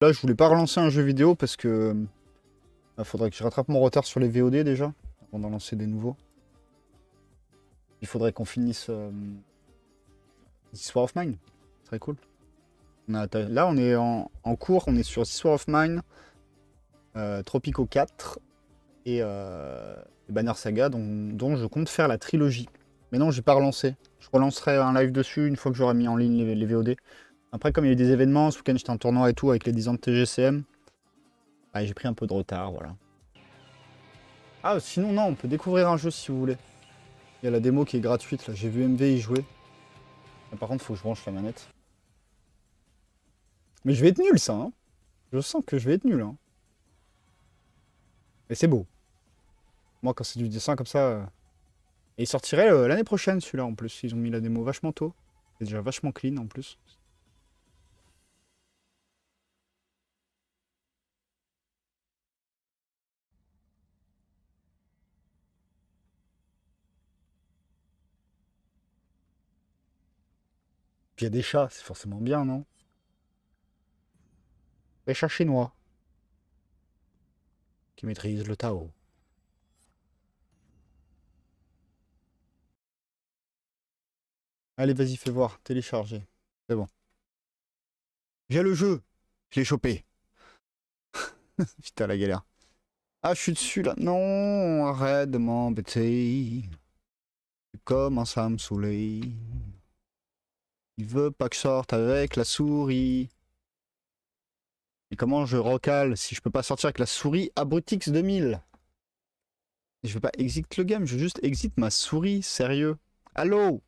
Là, je voulais pas relancer un jeu vidéo parce que faudrait que je rattrape mon retard sur les VOD déjà, avant d'en lancer des nouveaux. Il faudrait qu'on finisse This War of Mine. Très cool. Là, on est en cours, on est sur This War of Mine, Tropico 4 et Banner Saga, dont je compte faire la trilogie. Mais non, j'ai pas relancé. Je relancerai un live dessus une fois que j'aurai mis en ligne les VOD. Après, comme il y a eu des événements, ce week-end j'étais en tournoi et tout avec les 10 ans de TGCM, j'ai pris un peu de retard, voilà. Ah, sinon, non, on peut découvrir un jeu si vous voulez. Il y a la démo qui est gratuite, là. J'ai vu MV y jouer. Mais par contre, faut que je branche la manette. Mais je vais être nul, ça, hein. Je sens que je vais être nul, hein. Mais c'est beau. Moi, quand c'est du dessin comme ça... Et il sortirait l'année prochaine, celui-là, en plus. Ils ont mis la démo vachement tôt. C'est déjà vachement clean, en plus. Puis il y a des chats, c'est forcément bien, non? Des chats chinois. Qui maîtrisent le Tao. Allez, vas-y, fais voir. Télécharger. C'est bon. J'ai le jeu. Je l'ai chopé. Putain, la galère. Ah, je suis dessus, là. Non, arrête de m'embêter. Tu commences à me saouler. Il veut pas que je sorte avec la souris. Et comment je recale si je peux pas sortir avec la souris à Brutix 2000? Je veux pas exit le game, je veux juste exit ma souris, sérieux. Allô?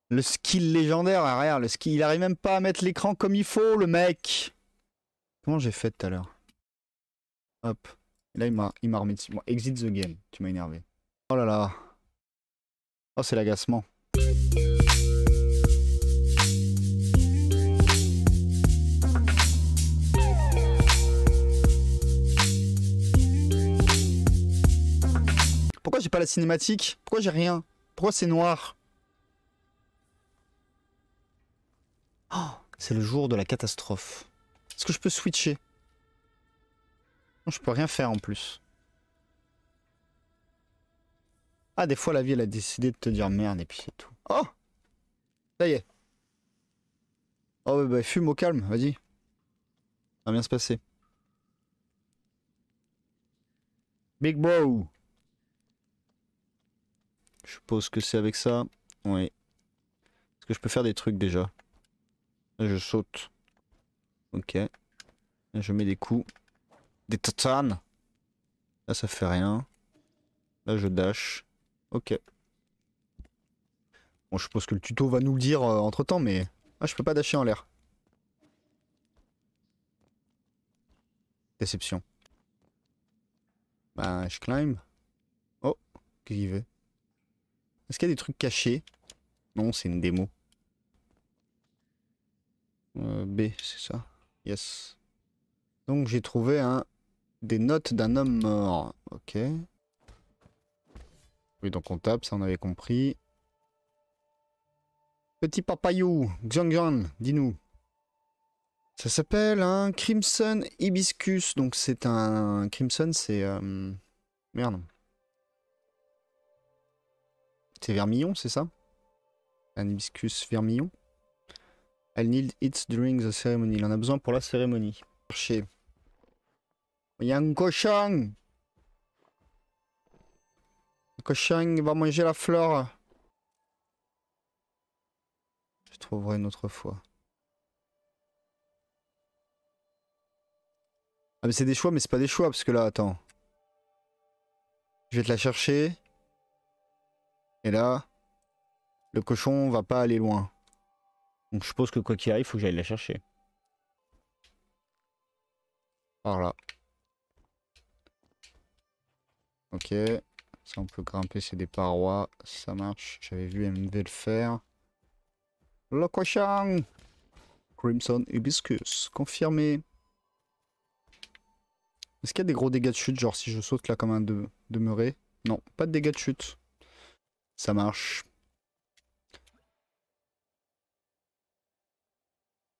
Le skill légendaire, arrière, le skill, il arrive même pas à mettre l'écran comme il faut, le mec. Comment j'ai fait tout à l'heure? Hop. Et là, il m'a remis dessus. Bon, exit the game, tu m'as énervé. Oh là là. Oh, c'est l'agacement. Pourquoi j'ai pas la cinématique? Pourquoi j'ai rien? Pourquoi c'est noir? Oh, c'est le jour de la catastrophe. Est-ce que je peux switcher? Non, je peux rien faire en plus. Ah, des fois la vie elle a décidé de te dire merde et puis c'est tout. Oh! Ça y est. Oh bah fume au calme, vas-y. Ça va bien se passer. Big bro! Je suppose que c'est avec ça. Oui. Est-ce que je peux faire des trucs déjà? Là, je saute. Ok. Là, je mets des coups. Des tatanes. Là, ça fait rien. Là, je dash. Ok. Bon, je suppose que le tuto va nous le dire entre temps, mais. Ah, je peux pas dasher en l'air. Déception. Bah, je climb. Oh, qu'est-ce qu'il veut? Est-ce qu'il y a des trucs cachés? Non, c'est une démo. B, c'est ça. Yes. Donc j'ai trouvé des notes d'un homme mort. Ok. Oui, donc on tape, ça on avait compris. Petit papayou, Xiangxiang, dis-nous. Ça s'appelle un Crimson Hibiscus. Donc c'est un... Crimson, c'est... Merde. C'est vermillon, c'est ça? Un hibiscus vermillon. I'll need it during the ceremony. Il en a besoin pour la cérémonie. Chercher. Il y a un cochon. Le cochon va manger la fleur. Je trouverai une autre fois. Ah mais c'est des choix, mais c'est pas des choix, parce que là, attends. Je vais te la chercher. Et là, le cochon va pas aller loin. Donc je suppose que quoi qu'il arrive, il faut que j'aille la chercher. Par là. Ok. Ça, on peut grimper, c'est des parois. Ça marche. J'avais vu MV le faire. Le cochon! Crimson Hibiscus. Confirmé. Est-ce qu'il y a des gros dégâts de chute, genre si je saute là comme un demeuré? Non, pas de dégâts de chute. Ça marche.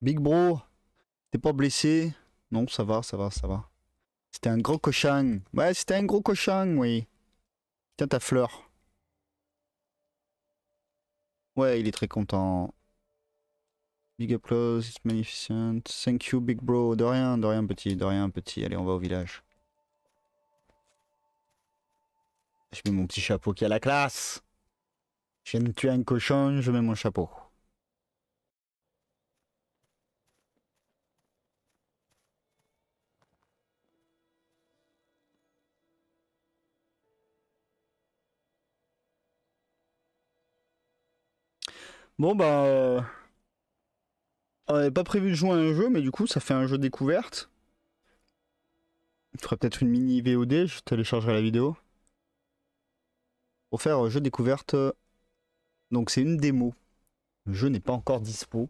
Big bro, t'es pas blessé? Non, ça va, ça va, ça va. C'était un gros cochon. Ouais, c'était un gros cochon, oui. Tiens ta fleur. Ouais, il est très content. Big applause, it's magnificent. Thank you, big bro. De rien, petit, de rien, petit. Allez, on va au village. Je mets mon petit chapeau qui a la classe. Je viens de tuer un cochon, je mets mon chapeau. Bon bah... on n'avait pas prévu de jouer à un jeu, mais du coup ça fait un jeu découverte. Je ferai peut-être une mini VOD, je téléchargerai la vidéo. Pour faire jeu découverte. Donc c'est une démo. Le jeu n'est pas encore dispo.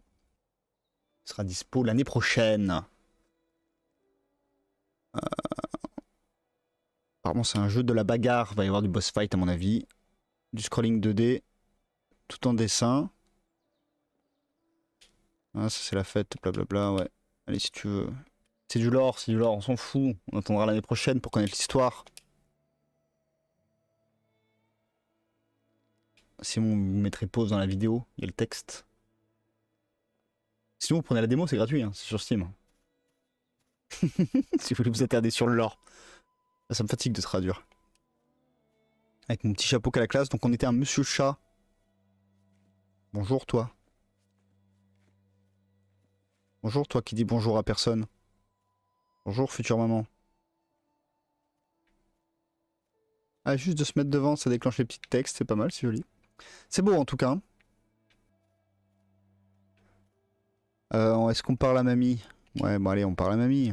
Il sera dispo l'année prochaine. Apparemment c'est un jeu de la bagarre. Il va y avoir du boss fight à mon avis. Du scrolling 2D. Tout en dessin. Ah, ça c'est la fête, blablabla, ouais. Allez si tu veux. C'est du lore, on s'en fout. On attendra l'année prochaine pour connaître l'histoire. Sinon, vous mettrez pause dans la vidéo, il y a le texte. Sinon, vous prenez la démo, c'est gratuit, hein, c'est sur Steam. Si vous voulez vous attarder sur le lore. Là, ça me fatigue de traduire. Avec mon petit chapeau qu'à la classe, donc on était un monsieur chat. Bonjour toi. Bonjour toi qui dis bonjour à personne. Bonjour future maman. Ah, juste de se mettre devant, ça déclenche les petits textes, c'est pas mal, c'est joli. C'est beau en tout cas. Est-ce qu'on parle à mamie? Ouais, bon allez, on parle à mamie.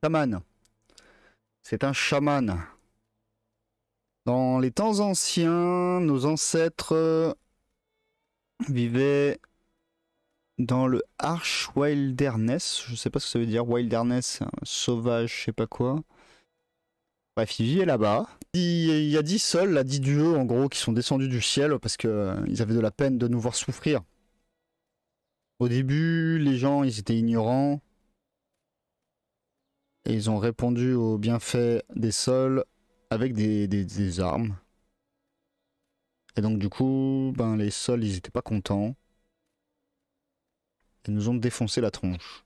Chaman. C'est un chaman. Dans les temps anciens, nos ancêtres vivaient dans le Arch Wilderness. Je sais pas ce que ça veut dire, Wilderness, sauvage, je sais pas quoi. Bref, ils vivaient là-bas. Il y a 10 sols, là, 10 dieux en gros, qui sont descendus du ciel parce que ils avaient de la peine de nous voir souffrir. Au début, les gens, ils étaient ignorants. Et ils ont répondu aux bienfaits des sols avec des armes. Et donc du coup, ben, les sols, ils étaient pas contents. Ils nous ont défoncé la tronche.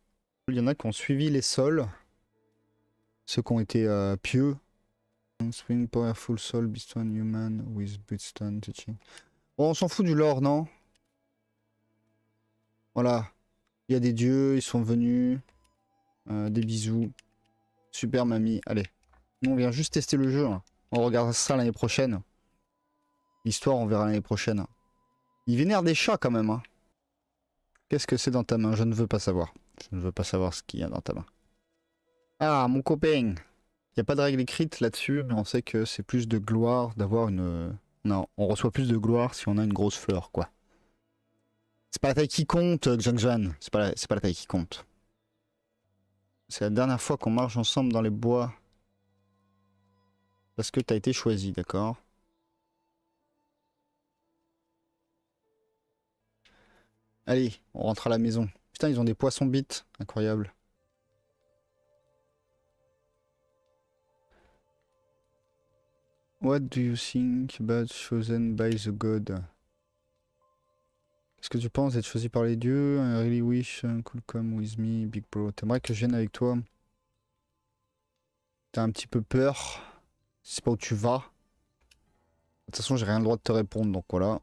Il y en a qui ont suivi les sols. Ceux qui ont été pieux. Swing powerful soul, beastone human with beastone teaching. Bon, on s'en fout du lore, non? Voilà. Il y a des dieux, ils sont venus. Des bisous. Super mamie. Allez. Nous, on vient juste tester le jeu. Hein. On regarde ça l'année prochaine. L'histoire, on verra l'année prochaine. Il vénère des chats quand même. Hein. Qu'est-ce que c'est dans ta main? Je ne veux pas savoir. Je ne veux pas savoir ce qu'il y a dans ta main. Ah, mon copain. Il n'y a pas de règle écrite là-dessus, mais on sait que c'est plus de gloire d'avoir une... Non, on reçoit plus de gloire si on a une grosse fleur, quoi. C'est pas la taille qui compte, Xiangjan. C'est pas la taille qui compte. C'est la dernière fois qu'on marche ensemble dans les bois. Parce que t'as été choisi, d'accord? Allez, on rentre à la maison. Putain, ils ont des poissons bites. Incroyable. What do you think about chosen by the god? Est-ce que tu penses être choisi par les dieux? I really wish you could come with me, big bro. T'aimerais que je vienne avec toi? T'as un petit peu peur? Je sais pas où tu vas. De toute façon, j'ai rien le droit de te répondre, donc voilà.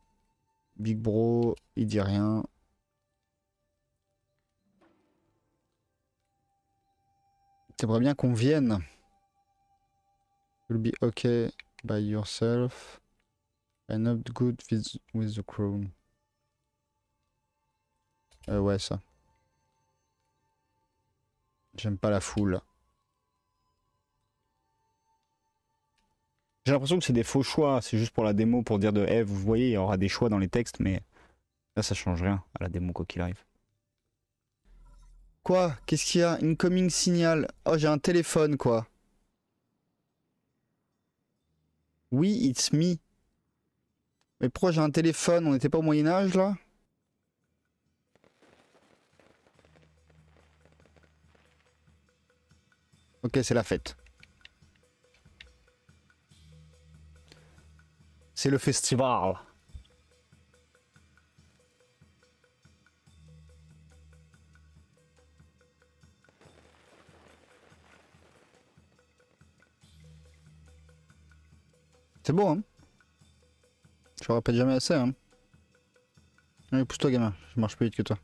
Big bro, il dit rien. T'aimerais bien qu'on vienne? You'll be okay by yourself. I'm not good with the crown. Ouais, ça. J'aime pas la foule. J'ai l'impression que c'est des faux choix. C'est juste pour la démo, pour dire de hey, vous voyez, il y aura des choix dans les textes, mais là, ça change rien à la démo, quoi qu'il arrive. Quoi? Qu'est-ce qu'il y a? Incoming signal. Oh, j'ai un téléphone, quoi. Oui, it's me. Mais pourquoi j'ai un téléphone? On n'était pas au Moyen-Âge, là? Ok, c'est la fête. C'est le festival. C'est beau, hein? Je répète jamais assez, hein? Allez, pousse-toi, gamin. Je marche plus vite que toi.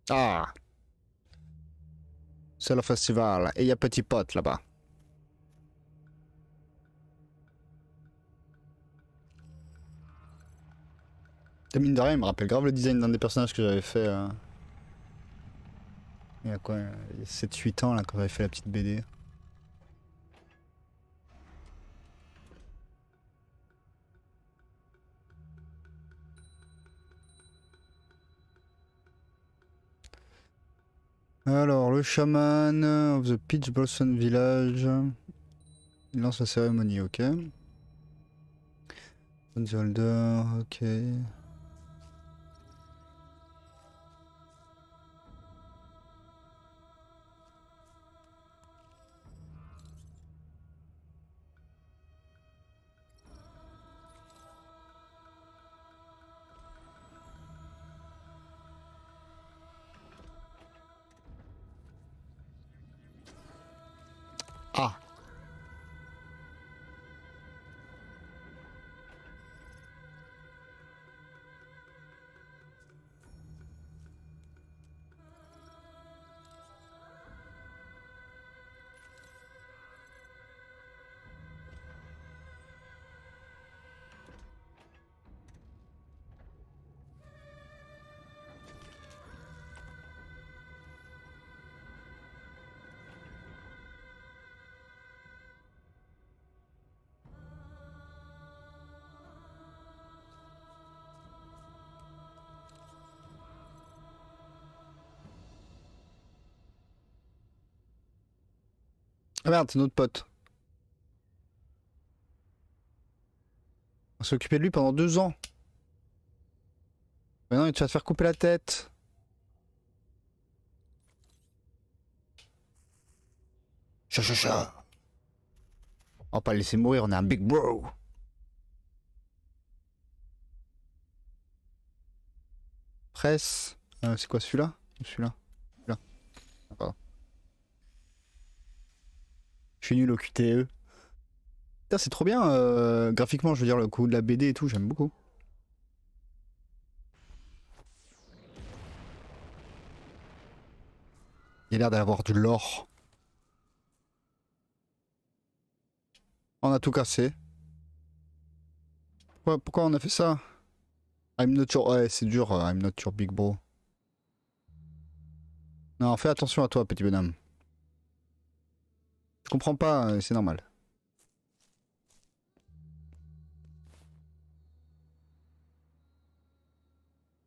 Ah! C'est le festival. Et il y a Petit Pote là-bas. Et mine de rien, il me rappelle grave le design d'un des personnages que j'avais fait. Il y a quoi? Il y a 7-8 ans là, quand j'avais fait la petite BD. Alors, le chaman of the Peach Blossom Village. Il lance la cérémonie, ok. Holder, ok. Ah! Ah merde, c'est notre pote. On s'est occupé de lui pendant 2 ans. Maintenant, tu vas te faire couper la tête. Cha. On va pas le laisser mourir, on est un big bro. Presse. C'est quoi celui-là? Celui-là. Celui-là. Ah, pardon. Je suis nul au QTE. Putain, c'est trop bien. Graphiquement, je veux dire, le coup de la BD et tout, j'aime beaucoup. Il a l'air d'avoir du lore. On a tout cassé. Pourquoi on a fait ça? I'm not your... Ouais, c'est dur, I'm not your big bro. Non, fais attention à toi, petit bonhomme. Je comprends pas, c'est normal.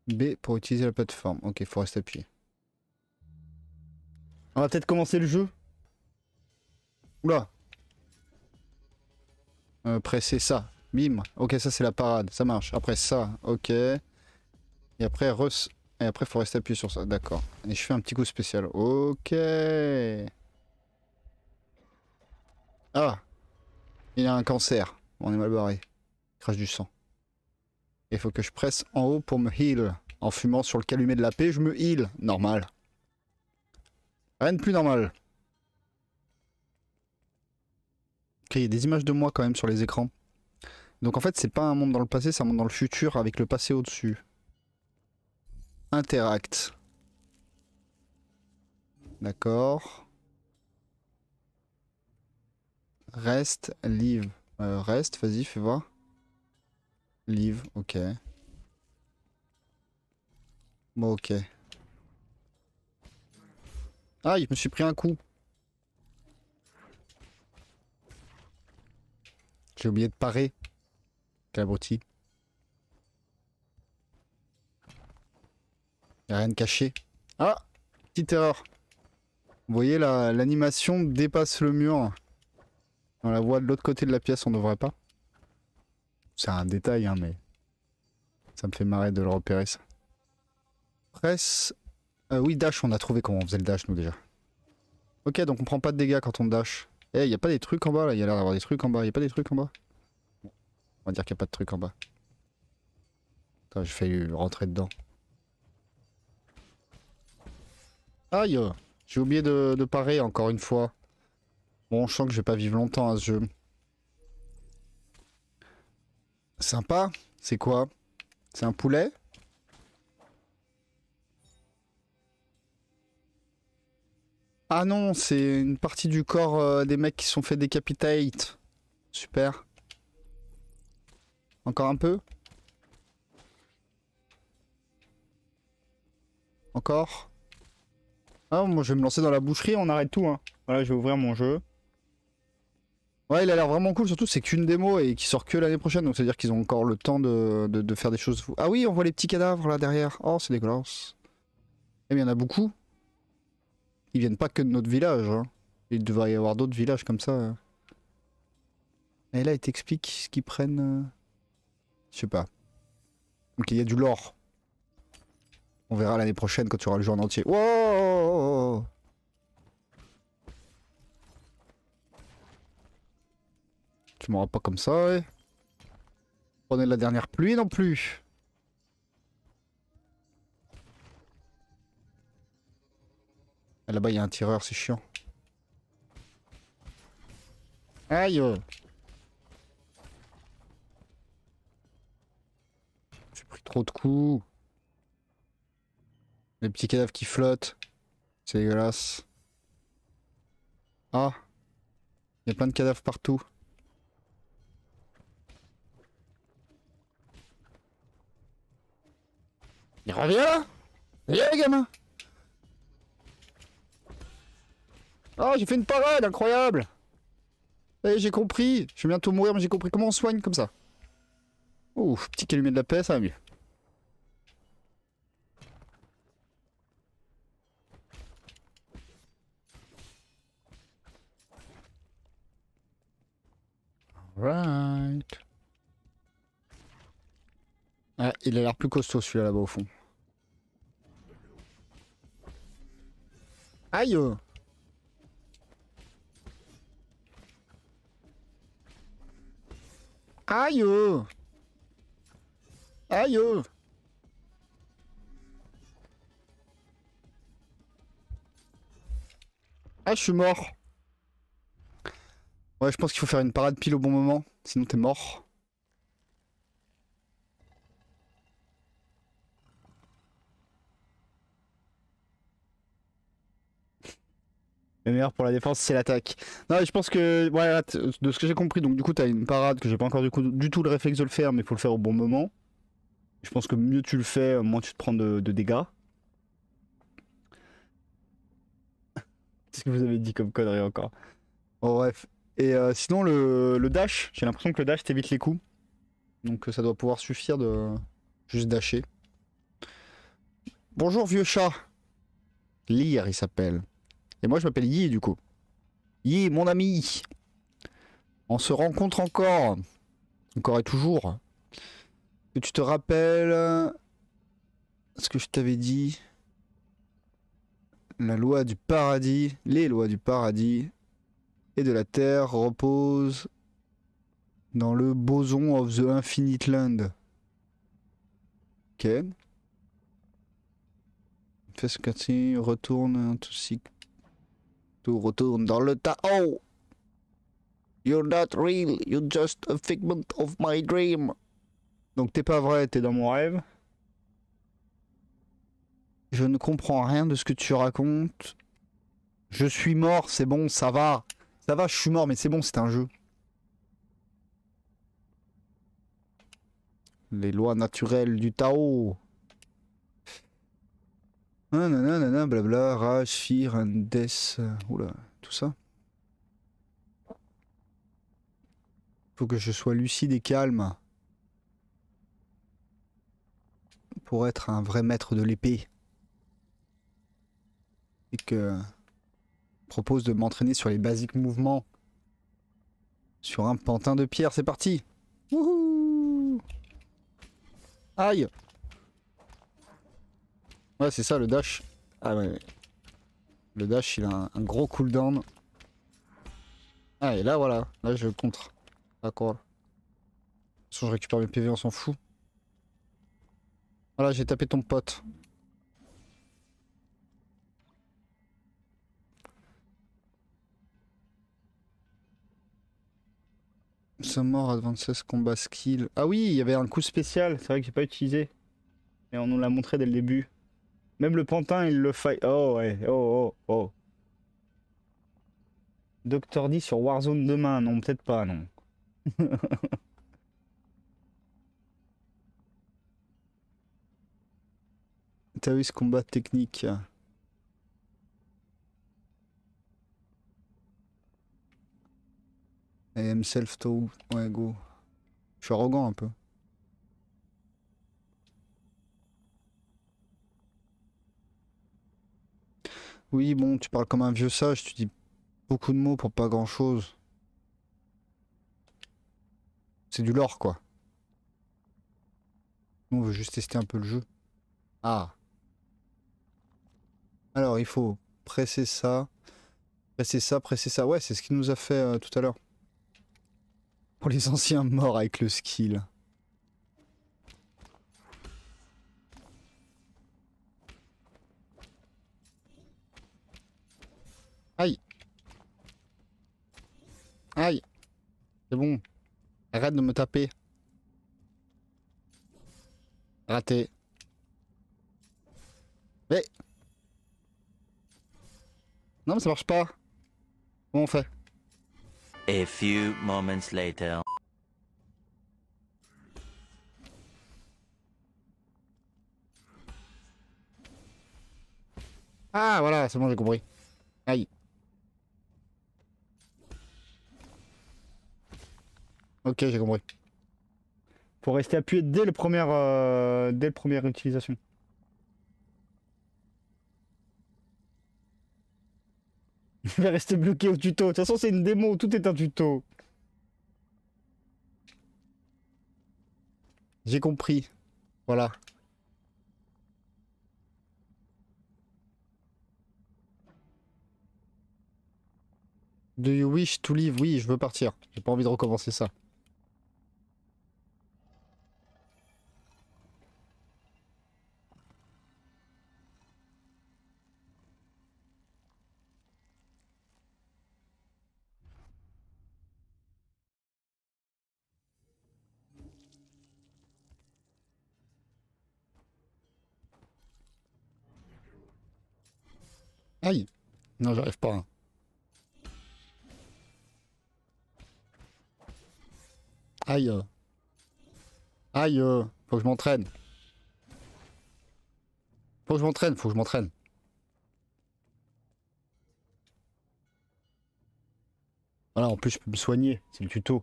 B pour utiliser la plateforme. Ok, faut rester appuyé. On va peut-être commencer le jeu. Oula. Presser ça. Bim. Ok, ça c'est la parade. Ça marche. Après ça. Ok. Et après, Et après, faut rester appuyé sur ça. D'accord. Et je fais un petit coup spécial. Ok. Ah. Il a un cancer. On est mal barré. Il crache du sang. Il faut que je presse en haut pour me heal. En fumant sur le calumet de la paix, je me heal. Normal. Rien de plus normal. Ok, il y a des images de moi quand même sur les écrans. Donc en fait, c'est pas un monde dans le passé, c'est un monde dans le futur avec le passé au-dessus. Interact. D'accord. Reste, leave. Reste, vas-y, fais voir. Leave, ok. Bon, ok. Ah, je me suis pris un coup. J'ai oublié de parer. Quel abruti. Y'a rien de caché. Ah, petite erreur. Vous voyez, l'animation dépasse le mur. On la voit de l'autre côté de la pièce, on devrait pas. C'est un détail, hein, mais ça me fait marrer de le repérer, ça. Presse Oui, dash, on a trouvé comment on faisait le dash, nous, déjà. Ok, donc on prend pas de dégâts quand on dash. Eh, y a pas des trucs en bas, là? Y a l'air d'avoir des trucs en bas. Y a pas des trucs en bas? On va dire qu'il y a pas de trucs en bas. Attends, j'ai failli rentrer dedans. Aïe! J'ai oublié de parer, encore une fois. Bon, je sens que je vais pas vivre longtemps à ce jeu. Sympa. C'est quoi? C'est un poulet? Ah non, c'est une partie du corps des mecs qui se sont fait décapitate. Super. Encore un peu? Encore? Ah, moi je vais me lancer dans la boucherie, on arrête tout, hein. Voilà, je vais ouvrir mon jeu. Ouais, il a l'air vraiment cool, surtout c'est qu'une démo et qui sort que l'année prochaine, donc c'est-à-dire qu'ils ont encore le temps de faire des choses fous. Ah oui, on voit les petits cadavres là derrière. Oh, c'est dégueulasse. Eh bien, il y en a beaucoup. Ils viennent pas que de notre village, hein. Il devrait y avoir d'autres villages comme ça. Et là, il t'explique ce qu'ils prennent. Je sais pas. Ok, il y a du lore. On verra l'année prochaine quand tu auras le jeu en entier. Wow! Tu m'auras pas comme ça, ouais. Prenez de la dernière pluie non plus. Ah, là-bas, il y a un tireur, c'est chiant. Aïe! J'ai pris trop de coups. Les petits cadavres qui flottent. C'est dégueulasse. Ah! Il y a plein de cadavres partout. Il revient là? Viens, gamin! Oh, j'ai fait une parade, incroyable! Eh, j'ai compris. Je vais bientôt mourir, mais j'ai compris comment on soigne comme ça. Ouf, petit calumet de la paix, ça va mieux. Right. Ah, il a l'air plus costaud celui-là là-bas au fond. Aïe! Aïe! Aïe! Ah, je suis mort. Ouais, je pense qu'il faut faire une parade pile au bon moment, sinon t'es mort. Le meilleur pour la défense, c'est l'attaque. Non, je pense que, voilà, de ce que j'ai compris, donc du coup, t'as une parade que j'ai pas encore du tout le réflexe de le faire, mais il faut le faire au bon moment. Je pense que mieux tu le fais, moins tu te prends de dégâts. Qu'est-ce que vous avez dit comme connerie encore? Bon, bref. Et sinon, le dash, j'ai l'impression que le dash t'évite les coups. Donc ça doit pouvoir suffire de juste dasher. Bonjour vieux chat. Lire il s'appelle. Et moi je m'appelle Yi du coup. Yi mon ami. On se rencontre encore. Encore et toujours. Que tu te rappelles ce que je t'avais dit. La loi du paradis. Les lois du paradis et de la terre reposent dans le boson of the infinite land. Ok. Fais ce que tu retourne tout retourne dans le Tao. You're not real, you're just a figment of my dream. Donc t'es pas vrai, t'es dans mon rêve. Je ne comprends rien de ce que tu racontes. Je suis mort, c'est bon, ça va. Ça va, je suis mort, mais c'est bon, c'est un jeu. Les lois naturelles du Tao. Nanana, blabla, rage, fear and death. Oula, tout ça. Faut que je sois lucide et calme. Pour être un vrai maître de l'épée. Et que... propose de m'entraîner sur les basiques mouvements. Sur un pantin de pierre, c'est parti. Wouhou! Aïe! Ouais, c'est ça le dash. Ah ouais. Le dash, il a un gros cooldown. Ah, et là, voilà. Là, je contre. D'accord. De toute façon, je récupère mes PV, on s'en fout. Voilà, j'ai tapé ton pote. Summon Advances Combat Skill. Ah oui, il y avait un coup spécial. C'est vrai que j'ai pas utilisé. Et on nous l'a montré dès le début. Même le pantin, il le fait. Oh ouais. Oh, oh, oh. Docteur D sur Warzone demain. Non, peut-être pas, non. T'as vu ce combat technique? I am self-taught. Ouais, go. Je suis arrogant un peu. Oui, bon, tu parles comme un vieux sage, tu dis beaucoup de mots pour pas grand-chose. C'est du lore, quoi. Nous, on veut juste tester un peu le jeu. Ah. Alors, il faut presser ça, presser ça, presser ça. Ouais, c'est ce qu'il nous a fait tout à l'heure. Pour les anciens morts avec le skill. Aïe. Aïe. C'est bon. Arrête de me taper. Raté. Mais... Non, mais ça marche pas. Comment on fait? A few moments later. Ah, voilà, c'est bon, j'ai compris. Aïe. Ok, j'ai compris. Faut rester appuyé dès le première utilisation. Je vais rester bloqué au tuto. De toute façon, c'est une démo, tout est un tuto. J'ai compris. Voilà. Do you wish to leave? Oui, je veux partir. J'ai pas envie de recommencer ça. Aïe. Non, j'arrive pas. Hein. Aïe. Aïe. Faut que je m'entraîne. Faut que je m'entraîne, faut que je m'entraîne. Voilà, en plus, je peux me soigner. C'est le tuto.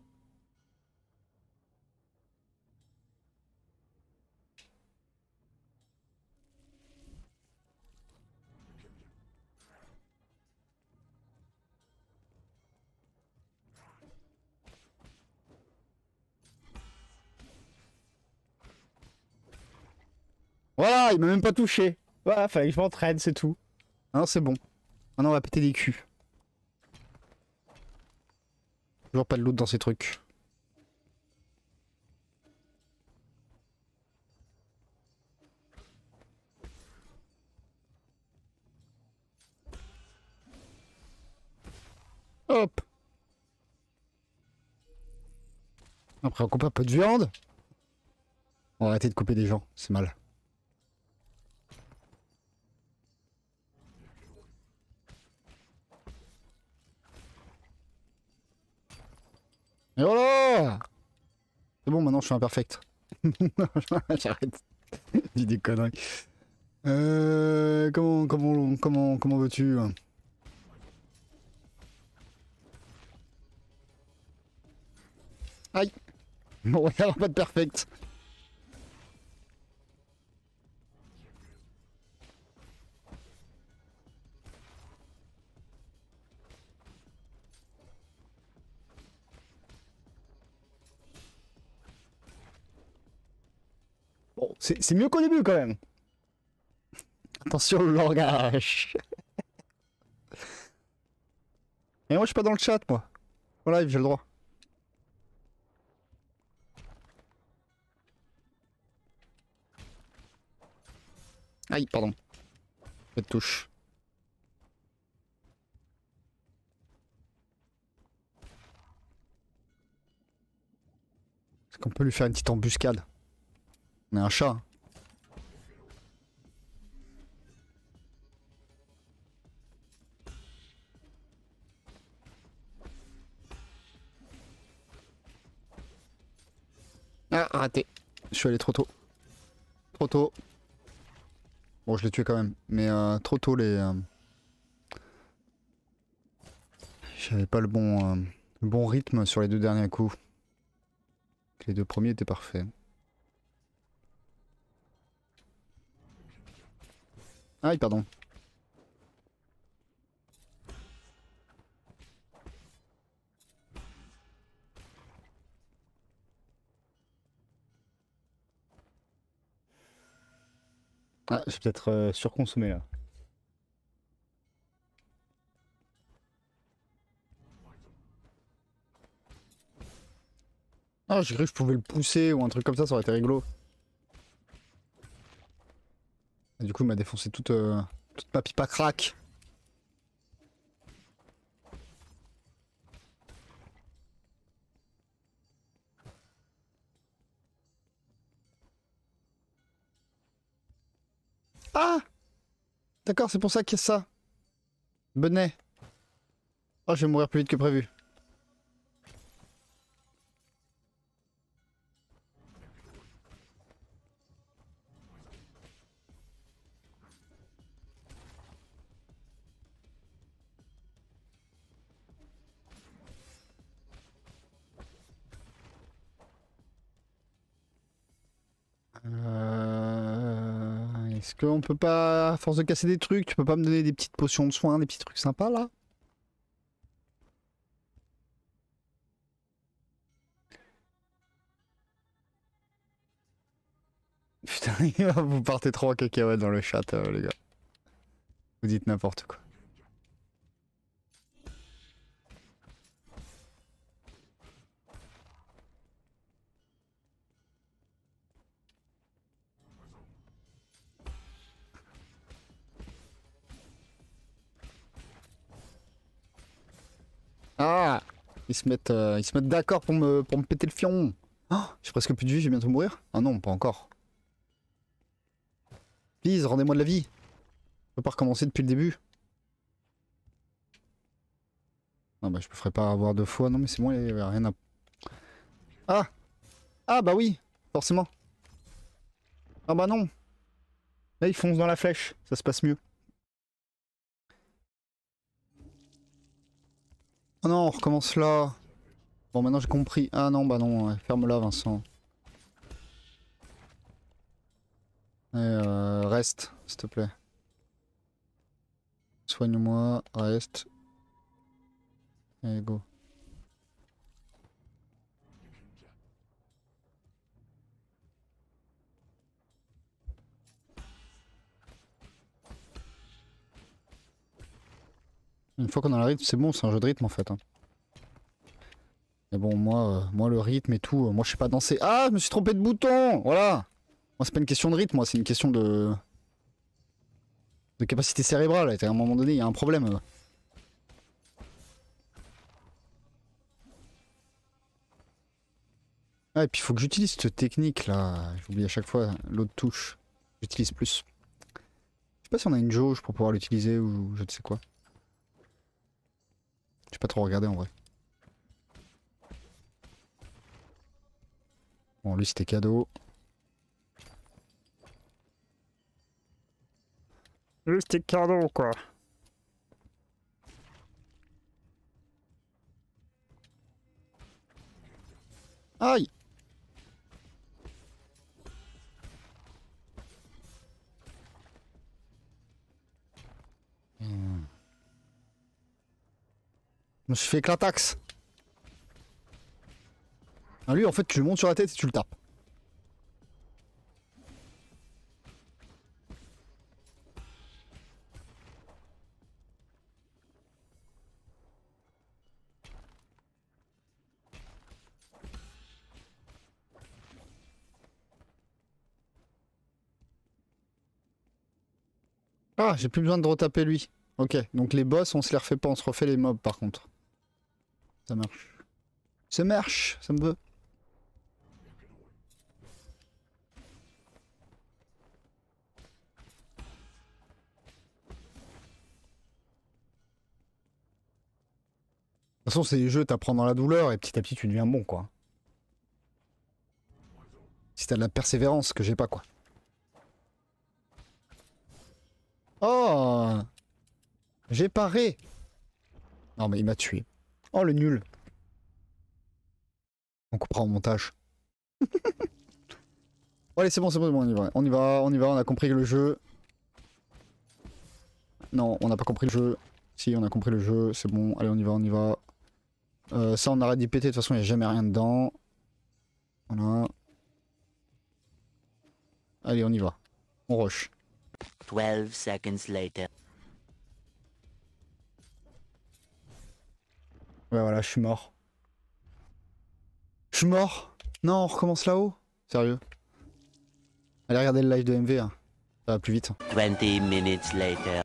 Voilà, il m'a même pas touché. Voilà, fallait que je m'entraîne, c'est tout. Non, c'est bon. Maintenant, on va péter des culs. Toujours pas de loot dans ces trucs. Hop. Après, on coupe un peu de viande. On va arrêter de couper des gens, c'est mal. Et voilà. C'est bon, maintenant je suis imperfect. J'arrête. Je dis des conneries. Comment veux-tu? Aïe. Bon, regarde, pas de perfect. Bon, c'est mieux qu'au début quand même. Attention le langage. Et moi je suis pas dans le chat moi. En live j'ai le droit. Aïe pardon. Cette touche. Est-ce qu'on peut lui faire une petite embuscade? On est un chat. Hein. Ah, raté. Je suis allé trop tôt. Trop tôt. Bon, je l'ai tué quand même. Mais trop tôt, les... J'avais pas le bon rythme sur les deux derniers coups. Les deux premiers étaient parfaits. Aïe, pardon. Ah, j'ai peut-être surconsommé là. Ah, j'ai cru que je pouvais le pousser ou un truc comme ça aurait été rigolo. Et du coup, il m'a défoncé toute ma pipe à crack. Ah! D'accord, c'est pour ça qu'il y a ça. Benet. Oh, je vais mourir plus vite que prévu. Est-ce qu'on peut pas, à force de casser des trucs, tu peux pas me donner des petites potions de soins, des petits trucs sympas là? Putain, vous partez trop en cacahuète dans le chat, les gars. Vous dites n'importe quoi. Ah! Ils se mettent d'accord pour me péter le fion. Oh, j'ai presque plus de vie, je vais bientôt mourir. Ah non, pas encore. Please, rendez-moi de la vie. Je peux pas recommencer depuis le début. Ah bah je me ferai pas avoir deux fois, non mais c'est bon, il y avait rien à... Ah! Ah bah oui, forcément. Ah bah non. Là il fonce dans la flèche, ça se passe mieux. Oh non, on recommence là. Bon maintenant j'ai compris. Ah non, bah non, ouais, ferme-la Vincent. Et reste, s'il te plaît. Soigne-moi, reste. Allez, go. Une fois qu'on a le rythme, c'est bon, c'est un jeu de rythme en fait. Hein. Mais bon, moi le rythme et tout, moi je sais pas danser. Ah, je me suis trompé de bouton. Voilà. Moi c'est pas une question de rythme, moi c'est une question de capacité cérébrale. À un moment donné, il y a un problème. Ah, et puis il faut que j'utilise cette technique là. J'oublie à chaque fois l'autre touche. J'utilise plus. Je sais pas si on a une jauge pour pouvoir l'utiliser ou je ne sais quoi. J'ai pas trop regardé en vrai. Bon, lui c'était cadeau. Lui c'était cadeau quoi. Aïe! Je me suis fait éclataxe. Ah, lui en fait tu le montes sur la tête et tu le tapes. Ah, j'ai plus besoin de retaper lui. Ok, donc les boss, on se les refait pas, on se refait les mobs par contre. Ça marche. Ça marche, ça me veut. De toute façon, c'est des jeux, t'apprends dans la douleur et petit à petit tu deviens bon quoi. Si t'as de la persévérance, que j'ai pas quoi. Oh, j'ai paré. Non mais il m'a tué. Oh le nul. On coupera au montage. Bon, allez, c'est bon, on y va. On y va, on y va, on a compris le jeu. Non, on n'a pas compris le jeu. Si, on a compris le jeu, c'est bon. Allez, on y va, on y va. Ça, on arrête d'y péter, de toute façon, il n'y a jamais rien dedans. Voilà. Allez, on y va. On rush. 12 seconds later. Ouais, voilà, je suis mort. Je suis mort. Non, on recommence là-haut. Sérieux. Allez, regardez le live de MV, hein. Ça va plus vite. 20 minutes later.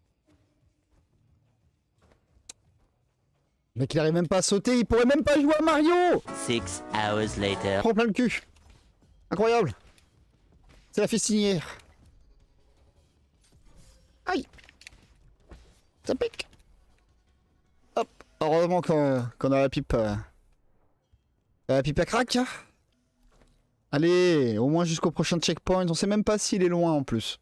Le mec, il arrive même pas à sauter, il pourrait même pas jouer à Mario. 6 hours later. Prends plein le cul. Incroyable. C'est la festinière. Aïe. Ça pique. Hop. Heureusement qu'on a la pipe. La pipe à crack. Allez, au moins jusqu'au prochain checkpoint. On sait même pas s'il est loin en plus.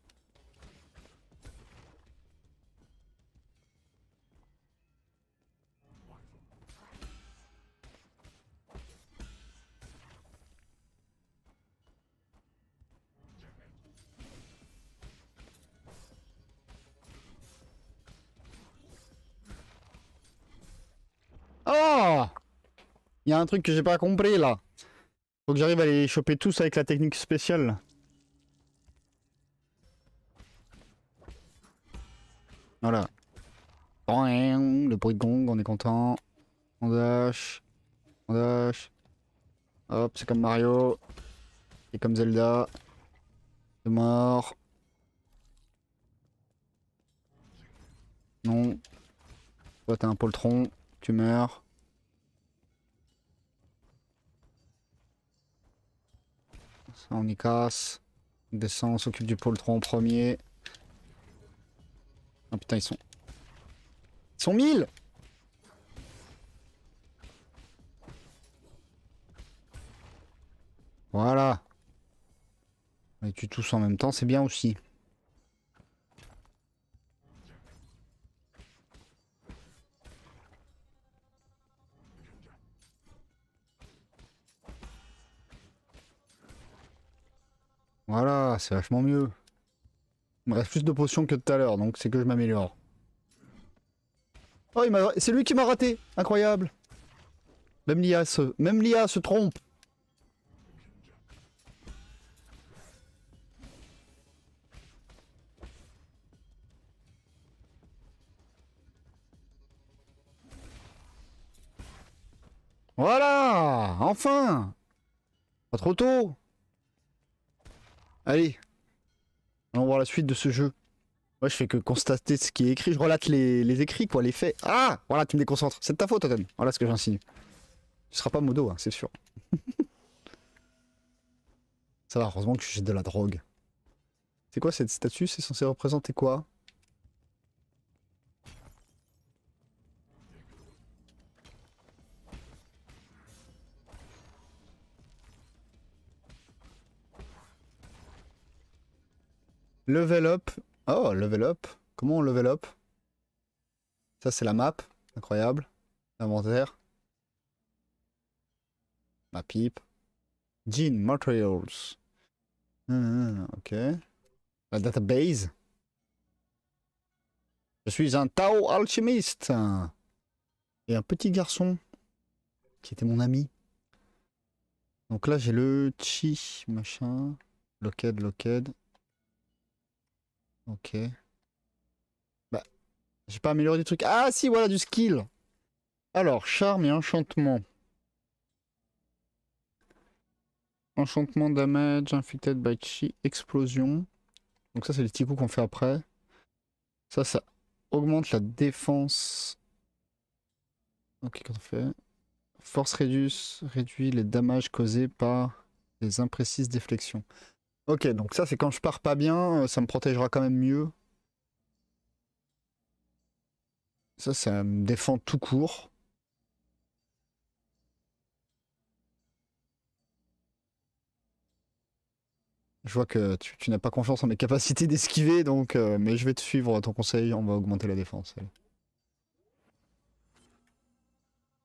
Oh! Il y a un truc que j'ai pas compris là. Faut que j'arrive à les choper tous avec la technique spéciale. Voilà. Le bruit de gong, on est content. On dash. On dash. Hop, c'est comme Mario. C'est comme Zelda. C'est mort. Non. Toi, t'es un poltron. Tu meurs. Ça, on y casse. On descend, on s'occupe du poltron en premier. Ah putain, ils sont... Ils sont 1000! Voilà. On les tue tous en même temps, c'est bien aussi. Voilà, c'est vachement mieux. Il me reste plus de potions que tout à l'heure, donc c'est que je m'améliore. Oh, c'est lui qui m'a raté. Incroyable. Même l'IA se trompe. Voilà, enfin. Pas trop tôt. Allez, allons voir la suite de ce jeu. Moi, je fais que constater ce qui est écrit. Je relate les écrits, quoi, les faits. Ah, voilà, tu me déconcentres. C'est de ta faute, Totem. Voilà ce que j'insinue. Tu seras pas modo, hein, c'est sûr. Ça va, heureusement que j'ai de la drogue. C'est quoi cette statue? C'est censé représenter quoi? Level up. Oh, level up. Comment on level up? Ça, c'est la map. Incroyable. Inventaire. Ma pipe. Gene Materials. Ok. La database. Je suis un Tao alchimiste. Et un petit garçon qui était mon ami. Donc là, j'ai le chi, machin. Locked, locked. Ok. Bah, j'ai pas amélioré des trucs. Ah si, voilà, du skill. Alors, charme et enchantement. Enchantement, damage, inflicted by chi, explosion. Donc ça, c'est les petits coups qu'on fait après. Ça augmente la défense. Ok, qu'est-ce qu'on fait? Force réduit les dommages causés par les imprécises déflexions. Ok, donc ça c'est quand je pars pas bien, ça me protégera quand même mieux. Ça me défend tout court. Je vois que tu n'as pas confiance en mes capacités d'esquiver, donc mais je vais te suivre ton conseil, on va augmenter la défense. Allez.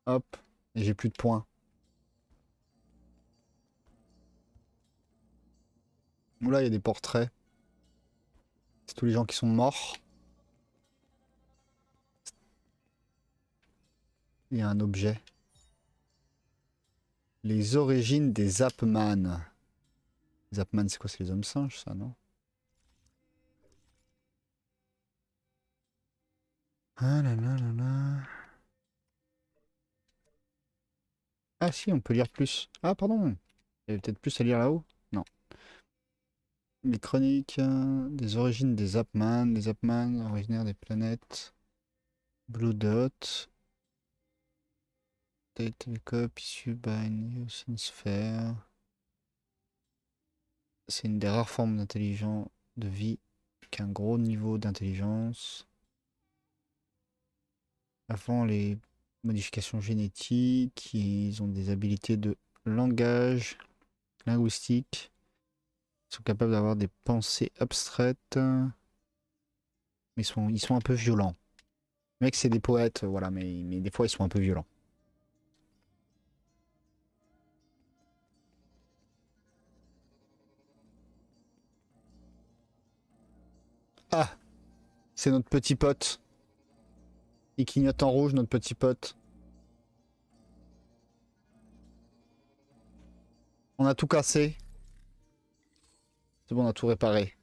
Hop, et j'ai plus de points. Oula, il y a des portraits. C'est tous les gens qui sont morts. Il y a un objet. Les origines des Zapman. Zapman, c'est quoi? C'est les hommes singes, ça, non? Ah là là là là. Ah si, on peut lire plus. Ah pardon. Il y avait peut-être plus à lire là-haut. Non. Les chroniques des origines des Zapman. Les Zapman, originaires des planètes. Blue Dot. Telescope issu by Neosin Sphere. C'est une des rares formes d'intelligence de vie qu'un gros niveau d'intelligence. Avant les modifications génétiques, ils ont des habilités de langage, linguistique. Ils sont capables d'avoir des pensées abstraites. Mais ils sont un peu violents. Les mecs, c'est des poètes, voilà, mais des fois, ils sont un peu violents. Ah, c'est notre petit pote. Il clignote en rouge, notre petit pote. On a tout cassé. C'est bon, on a tout réparé.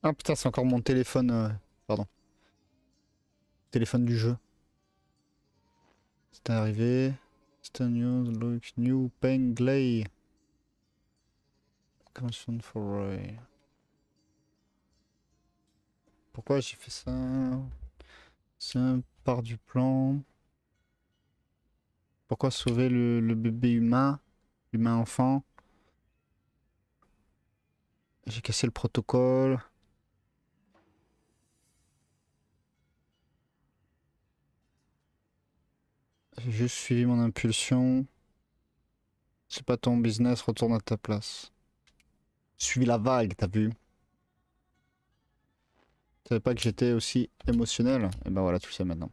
Ah putain, c'est encore mon téléphone. Pardon. Téléphone du jeu. C'est arrivé. Stan News, look, new Pengley. Constant for Roy. Pourquoi j'ai fait ça? C'est un part du plan. Pourquoi sauver le bébé humain? L'humain enfant? J'ai cassé le protocole. J'ai juste suivi mon impulsion. C'est pas ton business, retourne à ta place. Suis la vague, t'as vu? Tu savais pas que j'étais aussi émotionnel? Et ben voilà, tu le sais maintenant.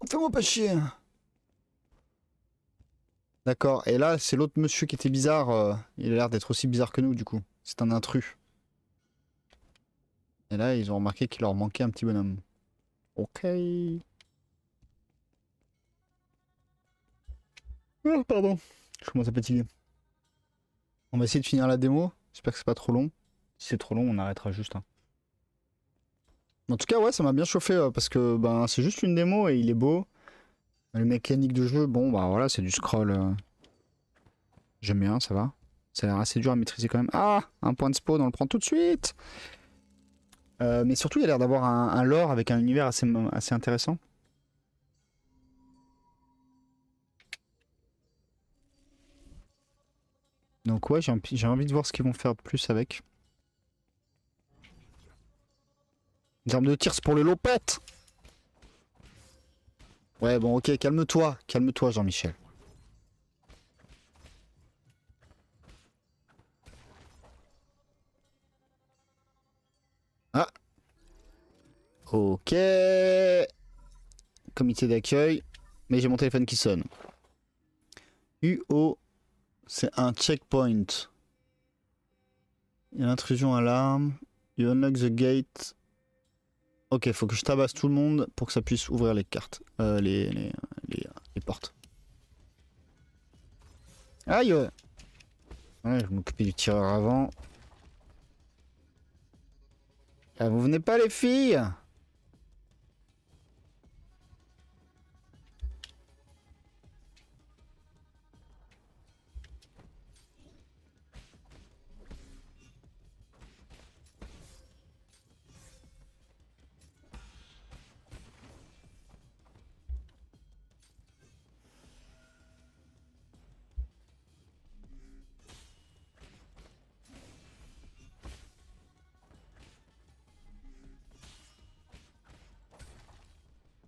Fais-moi pas chier! D'accord, et là, c'est l'autre monsieur qui était bizarre. Il a l'air d'être aussi bizarre que nous, du coup. C'est un intrus. Et là, ils ont remarqué qu'il leur manquait un petit bonhomme. Ok. Ah, pardon. Je commence à fatiguer. On va essayer de finir la démo. J'espère que c'est pas trop long. Si c'est trop long, on arrêtera juste. Hein. En tout cas, ouais, ça m'a bien chauffé parce que ben, c'est juste une démo et il est beau. Les mécaniques de jeu, bon, bah voilà, c'est du scroll. J'aime bien, ça va. Ça a l'air assez dur à maîtriser quand même. Ah, un point de spawn, on le prend tout de suite. Mais surtout, il a l'air d'avoir un lore avec un univers assez intéressant. Donc ouais, j'ai envie de voir ce qu'ils vont faire de plus avec. Des armes de tir, c'est pour le lopette. Ouais, bon, ok, calme-toi. Calme-toi, Jean-Michel. Ah. Ok. Comité d'accueil. Mais j'ai mon téléphone qui sonne. UO, c'est un checkpoint. Il y a l'intrusion alarme. You unlock the gate. Ok, faut que je tabasse tout le monde pour que ça puisse ouvrir les cartes. Les portes. Aïe! Ouais, je vais m'occuper du tireur avant. Ah, vous venez pas les filles?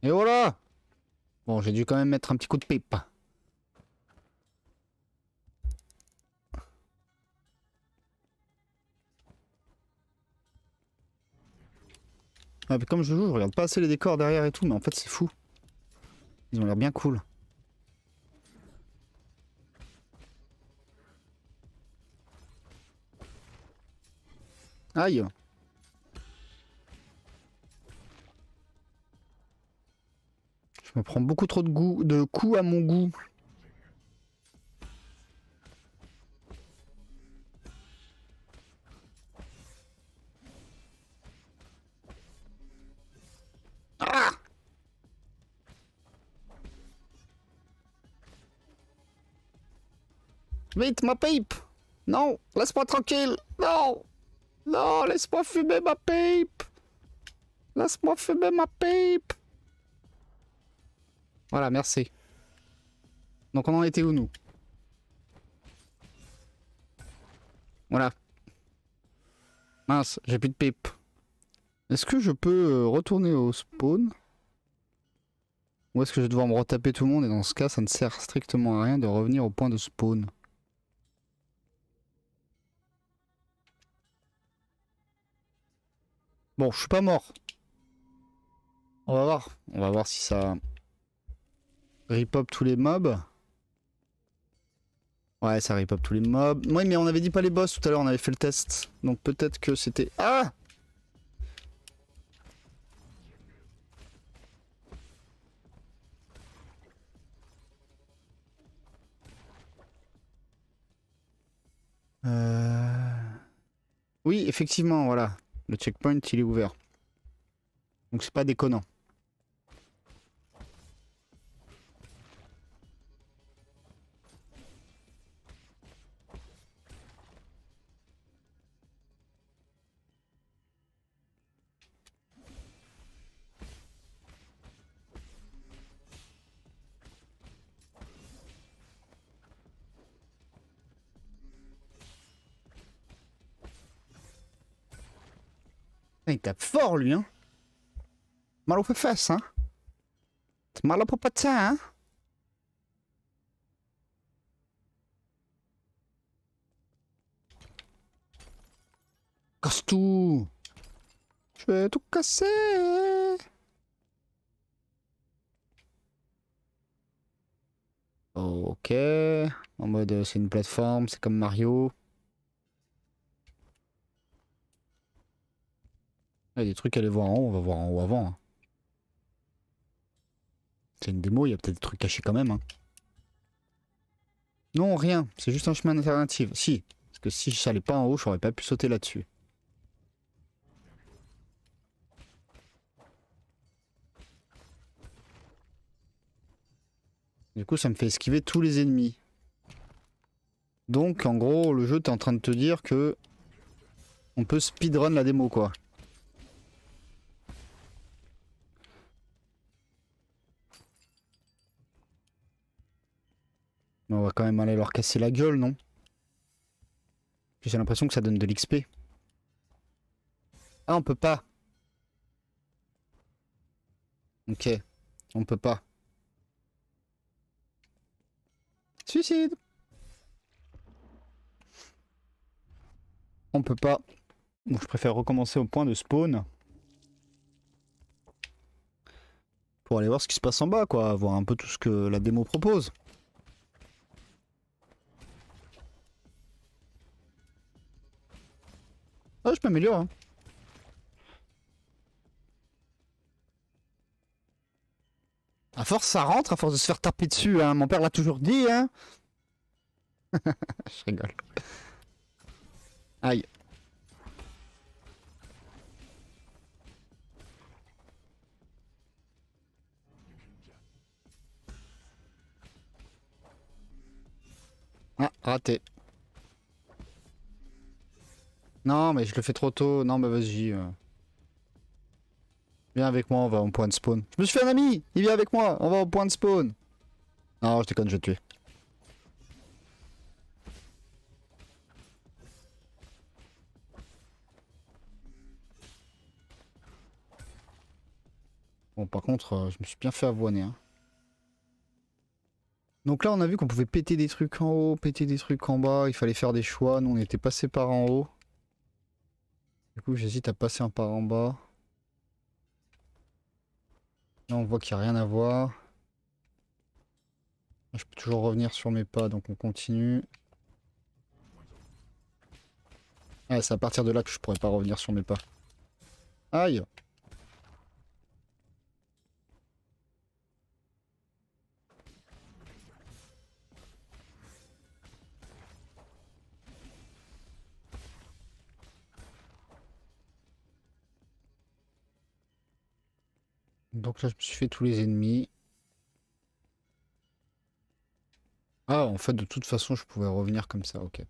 Et voilà! Bon, j'ai dû quand même mettre un petit coup de pipe. Ah, mais comme je joue, je regarde pas assez les décors derrière et tout, mais en fait c'est fou. Ils ont l'air bien cool. Aïe! Je me prends beaucoup trop de coups à mon goût. Ah! Vite, ma pipe! Non, laisse-moi tranquille! Non! Non, laisse-moi fumer ma pipe! Laisse-moi fumer ma pipe! Voilà, merci. Donc on en était où, nous? Voilà. Mince, j'ai plus de pipe. Est-ce que je peux retourner au spawn? Ou est-ce que je vais devoir me retaper tout le monde et dans ce cas, ça ne sert strictement à rien de revenir au point de spawn? Bon, je suis pas mort. On va voir. On va voir si ça rip-up tous les mobs. Ouais, ça rip-up tous les mobs. Oui, mais on avait dit pas les boss tout à l'heure, on avait fait le test. Donc peut-être que c'était... Ah! Oui, effectivement, voilà. Le checkpoint, il est ouvert. Donc c'est pas déconnant. Il tape fort, lui, hein. Mal aux fesses, hein. C'est mal au popotin, hein. Casse tout. Je vais tout casser. Ok. En mode, c'est une plateforme, c'est comme Mario. Il y a des trucs à aller voir en haut, on va voir en haut avant, hein. C'est une démo, il y a peut-être des trucs cachés quand même, hein. Non, rien. C'est juste un chemin alternatif. Si. Parce que si je n'allais pas en haut, j'aurais pas pu sauter là-dessus. Du coup, ça me fait esquiver tous les ennemis. Donc, en gros, le jeu, t'es en train de te dire que on peut speedrun la démo, quoi. Mais on va quand même aller leur casser la gueule, non? J'ai l'impression que ça donne de l'XP. Ah, on peut pas. Ok, on peut pas. Suicide. On peut pas. Donc je préfère recommencer au point de spawn. Pour aller voir ce qui se passe en bas, quoi. Voir un peu tout ce que la démo propose. Ah, je m'améliore, hein. À force, ça rentre, à force de se faire taper dessus, hein. Mon père l'a toujours dit, hein. Je rigole. Aïe. Ah, raté. Non, mais je le fais trop tôt. Non, bah vas-y. Viens avec moi, on va au point de spawn. Je me suis fait un ami. Il vient avec moi, on va au point de spawn. Non, je déconne, je vais te tuer. Bon, par contre, je me suis bien fait avoiner. Hein. Donc là, on a vu qu'on pouvait péter des trucs en haut, péter des trucs en bas. Il fallait faire des choix. Nous, on était passé par en haut. Du coup, j'hésite à passer un par en bas. Là, on voit qu'il n'y a rien à voir. Je peux toujours revenir sur mes pas, donc on continue. Ah, c'est à partir de là que je pourrais pas revenir sur mes pas. Aïe! Donc là, je me suis fait tous les ennemis. Ah, en fait, de toute façon, je pouvais revenir comme ça, ok.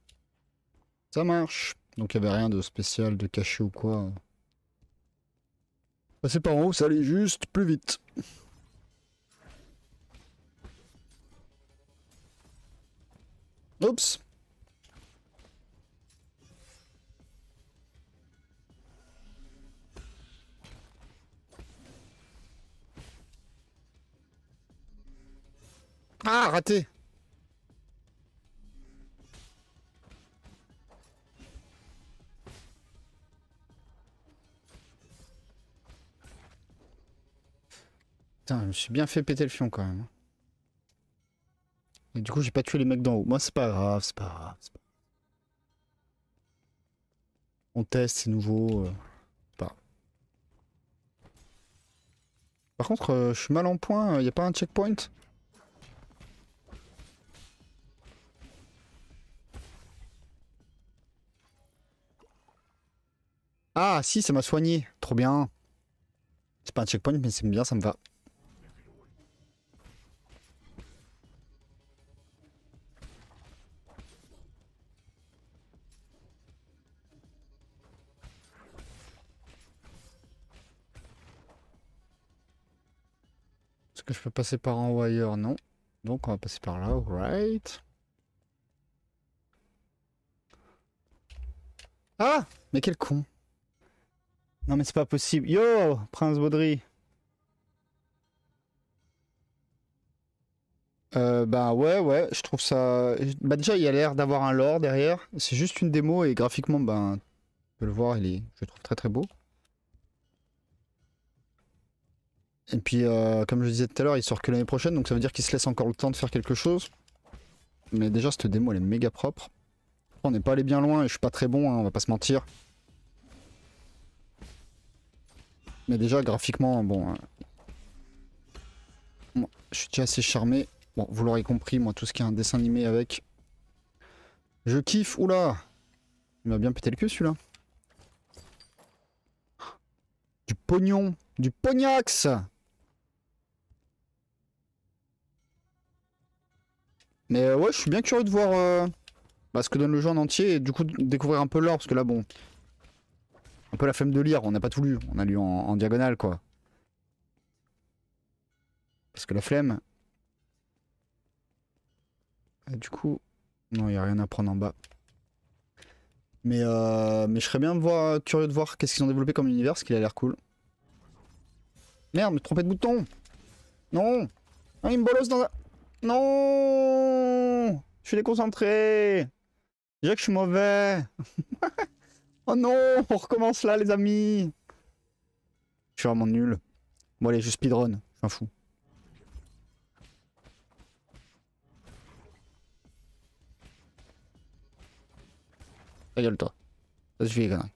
Ça marche. Donc il n'y avait rien de spécial, de caché ou quoi. Passer par en haut, ça allait juste plus vite. Oups! Ah, raté! Putain, je me suis bien fait péter le fion quand même. Et du coup, j'ai pas tué les mecs d'en haut. Moi, c'est pas grave, c'est pas grave. On teste, c'est nouveau. Pas grave. Par contre, je suis mal en point. Y a pas un checkpoint? Ah, si, ça m'a soigné. Trop bien. C'est pas un checkpoint, mais c'est bien, ça me va. Est-ce que je peux passer par en haut ailleurs? Non. Donc on va passer par là, right. Ah! Mais quel con! Non mais c'est pas possible. Yo! Prince Baudry! Bah ouais, je trouve ça... Bah déjà, il y a l'air d'avoir un lore derrière. C'est juste une démo et graphiquement, ben, tu peux le voir, je le trouve très très beau. Et puis, comme je disais tout à l'heure, il sort que l'année prochaine, donc ça veut dire qu'il se laisse encore le temps de faire quelque chose. Mais déjà, cette démo, elle est méga propre. On n'est pas allé bien loin et je suis pas très bon, hein, on va pas se mentir. Mais déjà, graphiquement, bon... moi, je suis déjà assez charmé. Bon, vous l'aurez compris, moi, tout ce qui est un dessin animé avec... Je kiffe, oula! Il m'a bien pété le cul, celui-là. Du pognon! Du pognax! Mais ouais, je suis bien curieux de voir bah, ce que donne le jeu en entier et du coup découvrir un peu l'or parce que là, bon, un peu la flemme de lire, on n'a pas tout lu, on a lu en diagonale quoi. Parce que la flemme. Et du coup, non, il n'y a rien à prendre en bas. Mais je serais bien curieux de voir qu'est-ce qu'ils ont développé comme univers, parce qu'il a l'air cool. Merde, me trompé de bouton! Non! Ah, il me bolosse dans la... Non! Je suis déconcentré! Déjà que je suis mauvais! Oh non! On recommence là, les amis! Je suis vraiment nul. Bon allez, je speedrun, je m'en fous. Ta gueule toi. Ça suffit les conneries.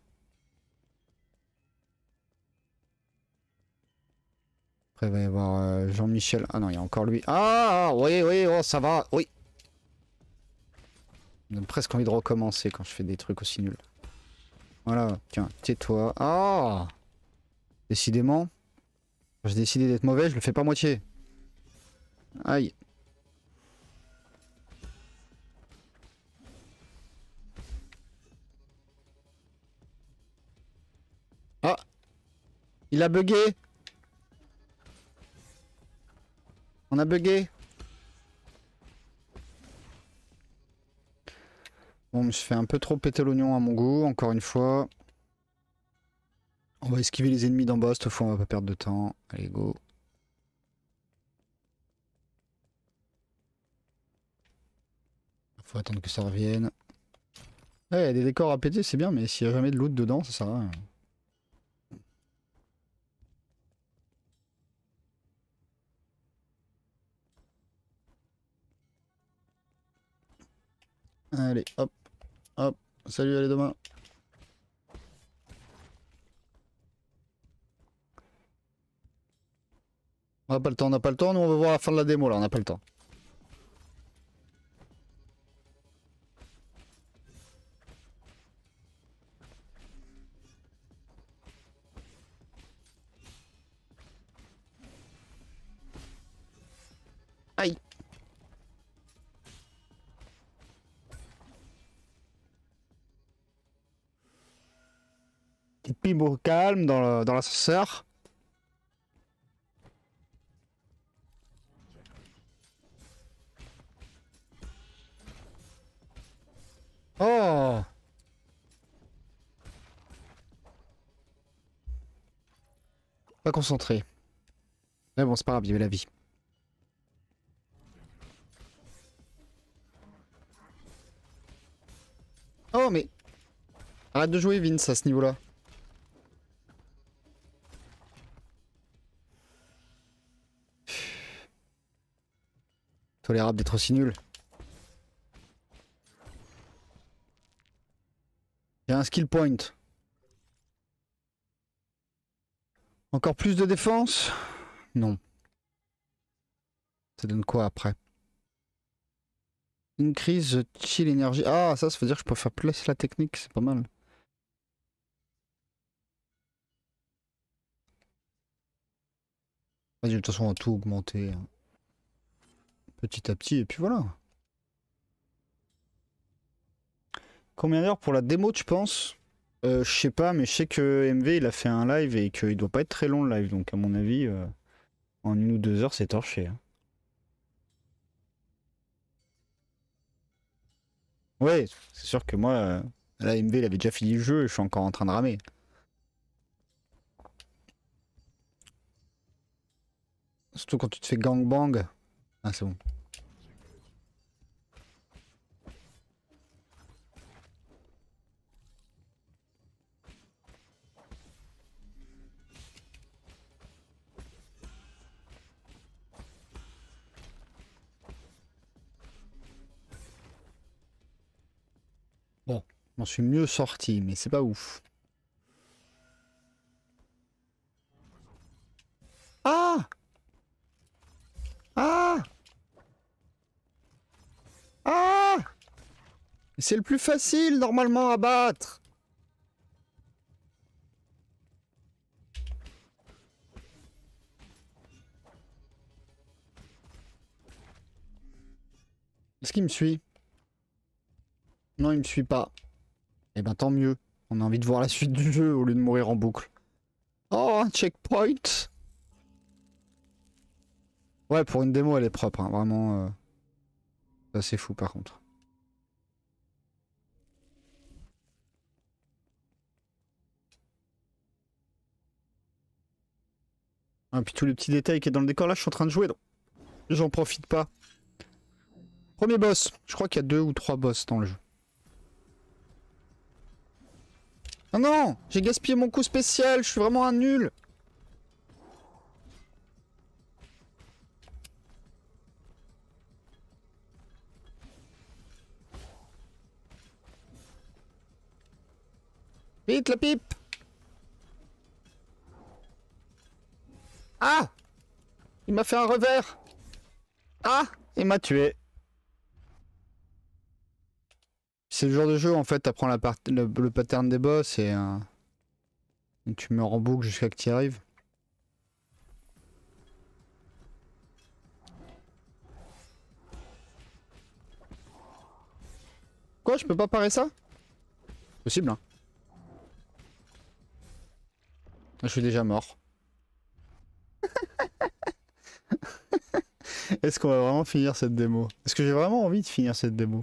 Après il va y avoir Jean-Michel. Ah non, il y a encore lui. Ah oui, oui, oh ça va, oui. J'ai presque envie de recommencer quand je fais des trucs aussi nuls. Voilà, tiens, tais-toi. Ah! Décidément, quand j'ai décidé d'être mauvais, je le fais pas à moitié. Aïe. Ah! Il a bugué! On a bugué! Bon, je fais un peu trop péter l'oignon à mon goût, encore une fois. On va esquiver les ennemis d'en bas, cette fois on va pas perdre de temps. Allez, go. Faut attendre que ça revienne. Ouais, il y a des décors à péter, c'est bien, mais s'il y a jamais de loot dedans, ça sert à rien. Allez, hop, hop. Salut, allez demain. On n'a pas le temps, on n'a pas le temps. Nous, on va voir la fin de la démo là, on n'a pas le temps. Aïe. Petite pime au calme dans l'ascenseur. Oh! Pas concentré. Mais bon, c'est pas grave, il y avait la vie. Oh, mais... Arrête de jouer, Vince, à ce niveau-là. Tolérable d'être aussi nul. J'ai un skill point. Encore plus de défense? Non. Ça donne quoi après? Increase the chill energy. Ah, ça veut dire que je peux faire plus la technique, c'est pas mal. Vas-y, de toute façon, on va tout augmenter. Petit à petit, et puis voilà. Combien d'heures pour la démo, tu penses? Je sais pas, mais je sais que MV, il a fait un live et qu'il doit pas être très long le live. Donc, à mon avis, en 1 ou 2 heures, c'est torché. Hein. Ouais, c'est sûr que moi, là, MV, il avait déjà fini le jeu et je suis encore en train de ramer. Surtout quand tu te fais gangbang. Ah, c'est bon. Bon, je m'en suis mieux sorti, mais c'est pas ouf. Ah! Ah! Ah! C'est le plus facile normalement à battre. Est-ce qu'il me suit? Non, il me suit pas. Eh ben tant mieux. On a envie de voir la suite du jeu au lieu de mourir en boucle. Oh, un checkpoint! Ouais, pour une démo, elle est propre. Hein. Vraiment, c'est assez fou par contre. Ah, puis tous les petits détails qui est dans le décor, là, je suis en train de jouer. Donc j'en profite pas. Premier boss. Je crois qu'il y a 2 ou 3 boss dans le jeu. Ah non! J'ai gaspillé mon coup spécial. Je suis vraiment un nul. Vite, la pipe! Ah! Il m'a fait un revers! Ah! Il m'a tué. C'est le genre de jeu, en fait, t'apprends le pattern des boss et tu meurs en boucle jusqu'à que tu y arrives. Quoi, je peux pas parer ça? Possible, hein. Je suis déjà mort. Est-ce qu'on va vraiment finir cette démo? Est-ce que j'ai vraiment envie de finir cette démo?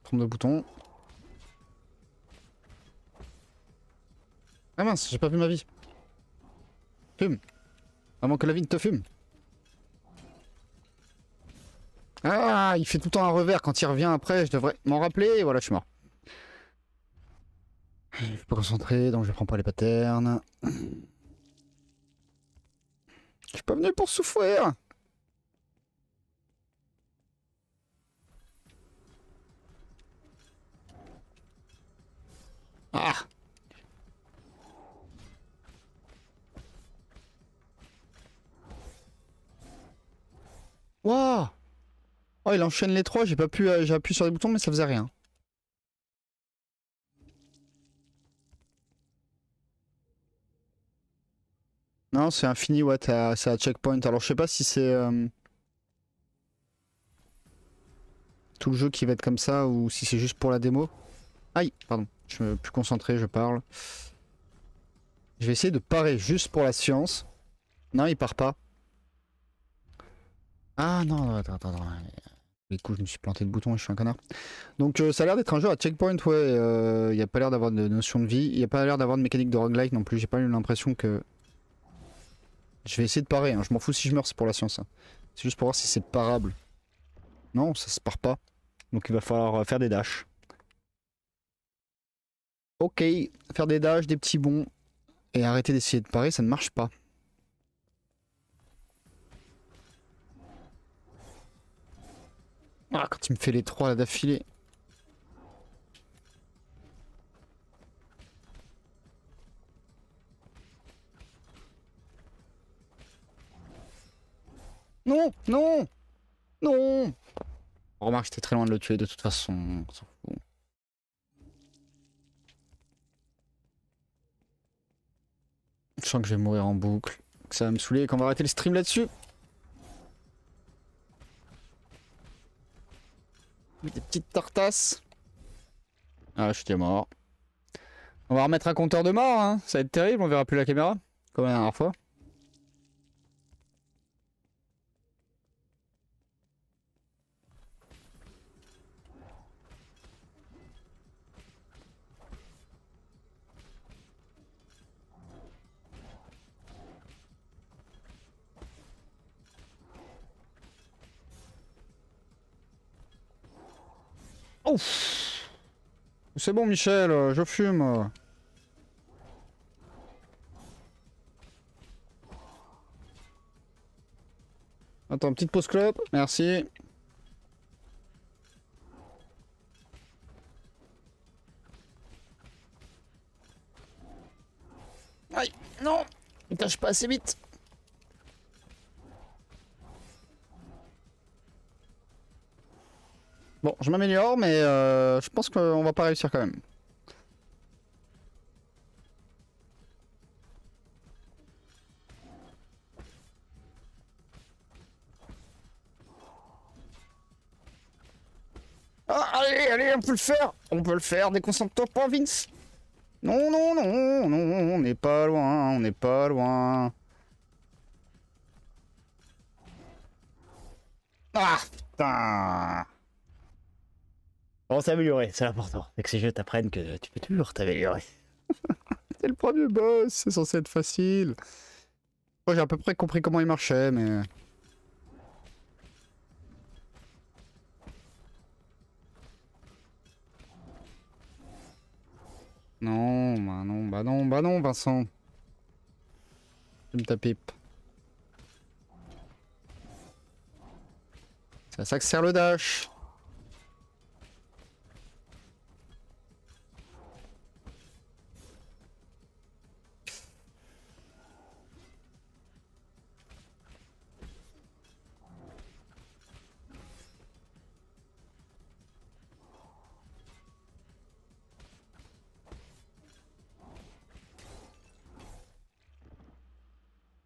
Trompe de bouton. Ah mince, j'ai pas vu ma vie. Fume. Avant que la vie ne te fume. Ah, il fait tout le temps un revers. Quand il revient après, je devrais m'en rappeler. Et voilà, je suis mort. Je suis pas concentré, donc je prends pas les patterns. Je suis pas venu pour souffrir. Ah. Waouh. Oh, il enchaîne les trois. J'ai pas pu, j'ai appuyé sur les boutons, mais ça faisait rien. Non, c'est infini, ouais, c'est à checkpoint. Alors, je sais pas si c'est tout le jeu qui va être comme ça ou si c'est juste pour la démo. Aïe, pardon. Je suis plus concentré, je parle. Je vais essayer de parer juste pour la science. Non, il part pas. Ah non, attends. Du coup, je me suis planté de bouton et je suis un connard. Donc, ça a l'air d'être un jeu à checkpoint, ouais. Il n'y a pas l'air d'avoir de notion de vie. Il n'y a pas l'air d'avoir de mécanique de roguelike non plus. J'ai pas eu l'impression que... Je vais essayer de parer, hein. Je m'en fous si je meurs, c'est pour la science. Hein. C'est juste pour voir si c'est parable. Non, ça se part pas. Donc, il va falloir faire des dashs. Ok, faire des dashs, des petits bonds. Et arrêter d'essayer de parer, ça ne marche pas. Ah, quand il me fait les trois d'affilée. Non, non, non. Remarque, j'étais très loin de le tuer de toute façon. On s'en fout. Je sens que je vais mourir en boucle. Que ça va me saouler et qu'on va arrêter le stream là-dessus. Des petites tartasses. Ah, je suis déjà mort. On va remettre un compteur de mort, hein. Ça va être terrible, on verra plus la caméra. Comme la dernière fois. Ouf. C'est bon, Michel, je fume. Attends, petite pause clope, merci. Aïe, non, il tâche pas assez vite. Bon, je m'améliore, mais je pense qu'on va pas réussir quand même. Ah, allez, on peut le faire. On peut le faire, déconcentre-toi pas, Vince. Non, on n'est pas loin, on n'est pas loin. Ah, putain. On s'est amélioré, c'est l'important. Et que ces jeux t'apprennent que tu peux toujours t'améliorer. C'est le premier boss, c'est censé être facile. Moi j'ai à peu près compris comment il marchait, mais... Non, bah non, Vincent. Fume ta pipe. C'est à ça que sert le dash.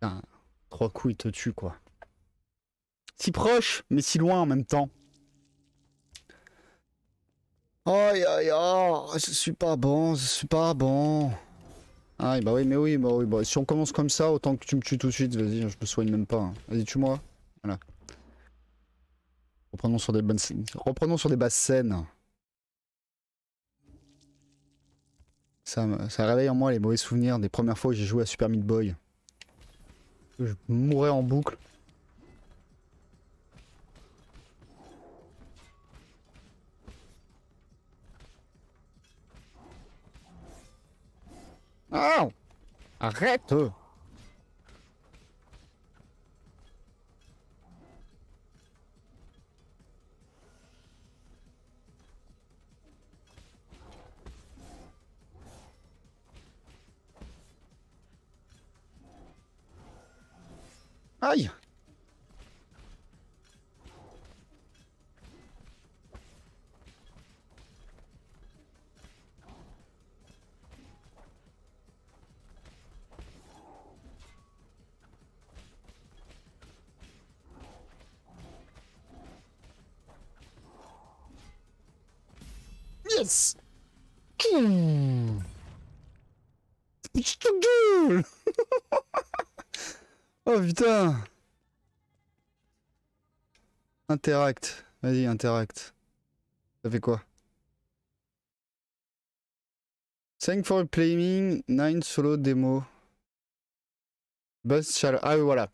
Putain, 3 coups il te tue quoi. Si proche, mais si loin en même temps. Aïe aïe aïe, je suis pas bon, je suis pas bon. Ah bah oui, bah si on commence comme ça, autant que tu me tues tout de suite, vas-y, je me soigne même pas. Hein. Vas-y, tue-moi. Voilà. Reprenons sur des bonnes scènes. Reprenons sur des basses scènes. Ça réveille en moi les mauvais souvenirs des premières fois que j'ai joué à Super Meat Boy. Je mourais en boucle. Ah! Arrête! Aïe! Yes! Je te gueule! Oh putain! Interact. Vas-y, interact. Ça fait quoi? Thank for playing 9 solo demo. Buzz Challenge. Ah oui, voilà.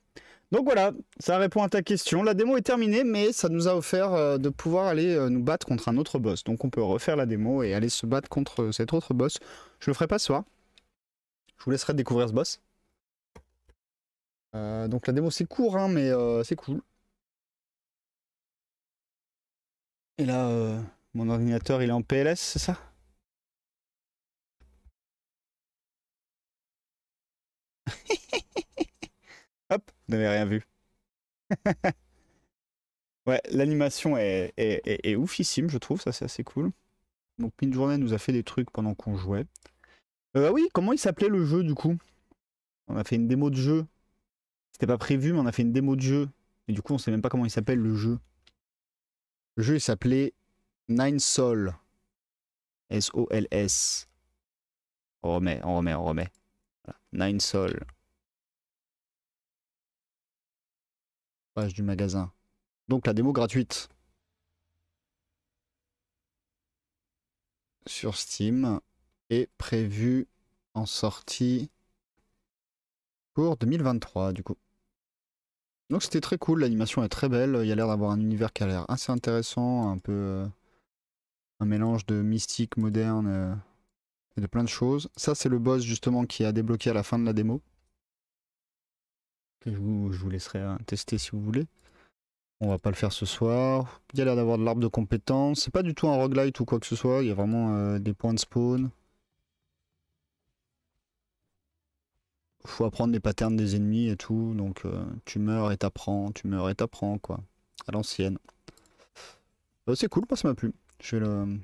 Donc voilà, ça répond à ta question. La démo est terminée, mais ça nous a offert de pouvoir aller nous battre contre un autre boss. Donc on peut refaire la démo et aller se battre contre cet autre boss. Je le ferai pas ce soir. Je vous laisserai découvrir ce boss. Donc la démo c'est court, hein, mais c'est cool. Et là, mon ordinateur il est en PLS, c'est ça? Hop, vous n'avez rien vu. Ouais, l'animation est oufissime, je trouve, ça c'est assez cool. Donc Midjourney nous a fait des trucs pendant qu'on jouait. Ah oui, comment il s'appelait le jeu du coup? On a fait une démo de jeu. C'était pas prévu, mais on a fait une démo de jeu. Et du coup, on sait même pas comment il s'appelle le jeu. Le jeu il s'appelait Nine Sols. S-O-L-S. On remet. Voilà. Nine Sols. Page du magasin. Donc la démo gratuite. Sur Steam. Est prévue en sortie pour 2023 du coup. Donc c'était très cool, l'animation est très belle. Il y a l'air d'avoir un univers qui a l'air assez intéressant. Un peu un mélange de mystique moderne et de plein de choses. Ça c'est le boss justement qui a débloqué à la fin de la démo. Que je vous laisserai tester si vous voulez. On va pas le faire ce soir. Il y a l'air d'avoir de l'arbre de compétences. C'est pas du tout un roguelite ou quoi que ce soit. Il y a vraiment des points de spawn. Faut apprendre les patterns des ennemis et tout. Donc tu meurs et t'apprends. Tu meurs et t'apprends quoi. À l'ancienne. C'est cool, moi ça m'a plu. Je vais le...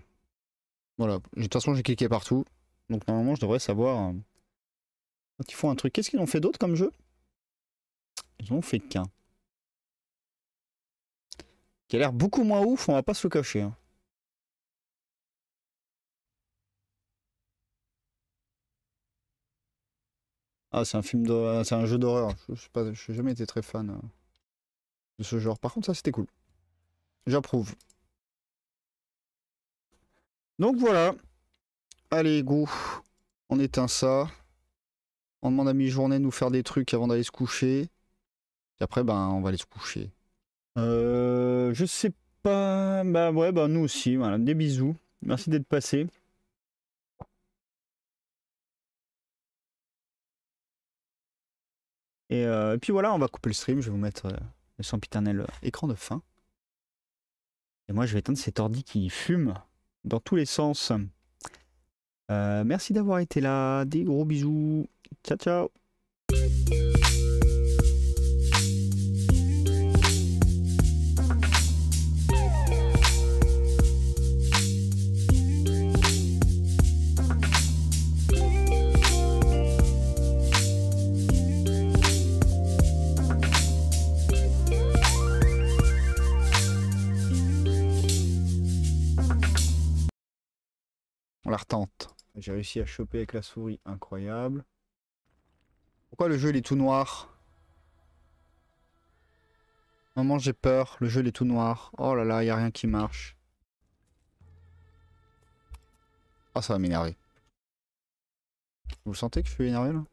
Voilà. De toute façon j'ai cliqué partout. Donc normalement je devrais savoir quand ils font un truc. Qu'est-ce qu'ils ont fait d'autre comme jeu? Ils ont fait qu'un. Qui a l'air beaucoup moins ouf, on va pas se le cacher. Hein. Ah, c'est un film d'horreur, c'est un jeu d'horreur. Je n'ai jamais été très fan de ce genre. Par contre, ça c'était cool. J'approuve. Donc voilà. Allez, go. On éteint ça. On demande à mi-journée de nous faire des trucs avant d'aller se coucher. Et après, ben, on va aller se coucher. Je sais pas. Bah ouais, bah nous aussi. Voilà, des bisous. Merci d'être passé. Et puis voilà, on va couper le stream. Je vais vous mettre le sempiternel écran de fin. Et moi, je vais éteindre cet ordi qui fume dans tous les sens. Merci d'avoir été là. Des gros bisous. Ciao, ciao. On la retente. J'ai réussi à choper avec la souris, incroyable. Pourquoi le jeu il est tout noir? Maman j'ai peur, le jeu il est tout noir. Oh là là, il n'y a rien qui marche. Ah ça va m'énerver. Vous sentez que je suis énervé là?